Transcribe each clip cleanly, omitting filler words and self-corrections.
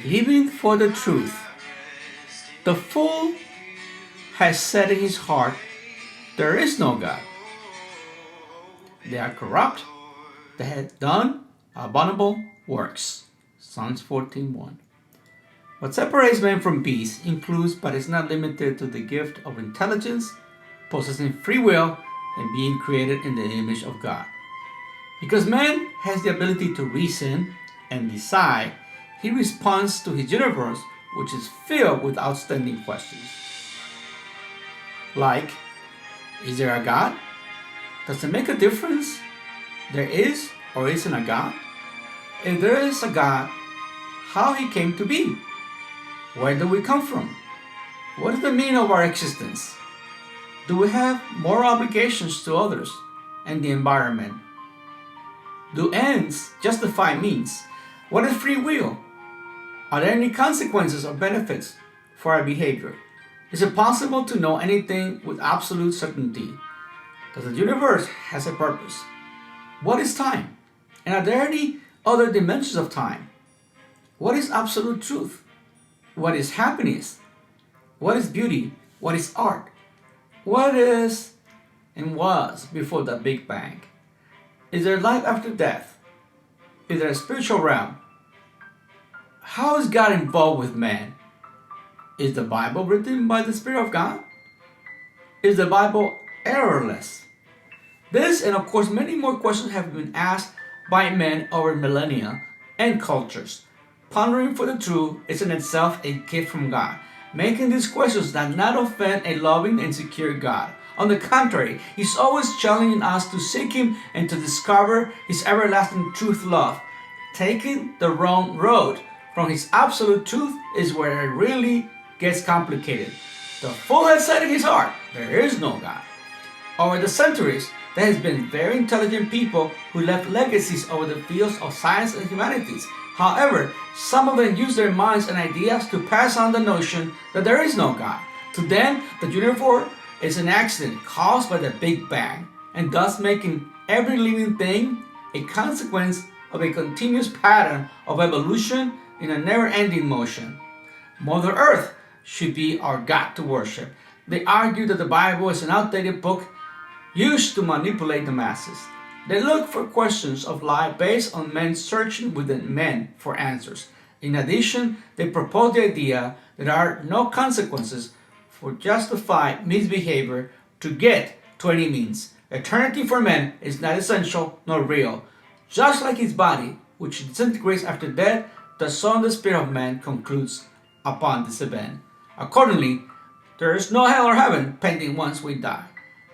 living for the truth. The fool has said in his heart, there is no God. They are corrupt. They have done abominable works. Psalms 14:1. What separates man from beasts includes but is not limited to the gift of intelligence, possessing free will, and being created in the image of God. Because man has the ability to reason and decide, he responds to his universe, which is filled with outstanding questions. Like, is there a God? Does it make a difference? There is or isn't a God? If there is a God, how he came to be? Where do we come from? What is the meaning of our existence? Do we have moral obligations to others and the environment? Do ends justify means? What is free will? Are there any consequences or benefits for our behavior? Is it possible to know anything with absolute certainty? Does the universe has a purpose? What is time? And are there any other dimensions of time? What is absolute truth? What is happiness? What is beauty? What is art? What is and was before the Big Bang? Is there life after death? Is there a spiritual realm? How is God involved with man? Is the Bible written by the Spirit of God? Is the Bible errorless? This and of course many more questions have been asked by men over millennia and cultures. Pondering for the truth is in itself a gift from God, making these questions that not offend a loving and secure God. On the contrary, He's always challenging us to seek Him and to discover His everlasting truth love. Taking the wrong road from His absolute truth is where it really gets complicated. The fool has said in his heart, there is no God. Over the centuries, there has been very intelligent people who left legacies over the fields of science and humanities. However, some of them use their minds and ideas to pass on the notion that there is no God. To them, the universe is an accident caused by the Big Bang, and thus making every living thing a consequence of a continuous pattern of evolution in a never-ending motion. Mother Earth should be our God to worship. They argue that the Bible is an outdated book used to manipulate the masses. They look for questions of life based on men searching within men for answers. In addition, they propose the idea that there are no consequences for justified misbehavior to get to any means. Eternity for men is not essential nor real. Just like his body, which disintegrates after death, the soul and the spirit of man concludes upon this event. Accordingly, there is no hell or heaven pending once we die.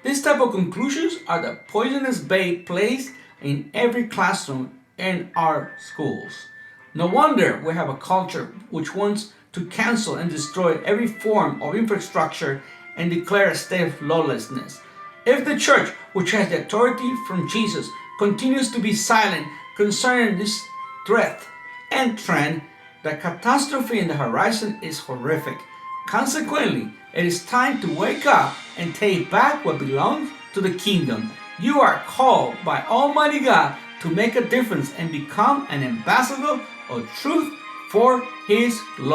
These type of conclusions are the poisonous bait placed in every classroom in our schools. No wonder we have a culture which wants to cancel and destroy every form of infrastructure and declare a state of lawlessness. If the church, which has the authority from Jesus, continues to be silent concerning this threat and trend, the catastrophe in the horizon is horrific. Consequently, it is time to wake up and take back what belongs to the kingdom. You are called by Almighty God to make a difference and become an ambassador of truth for His glory.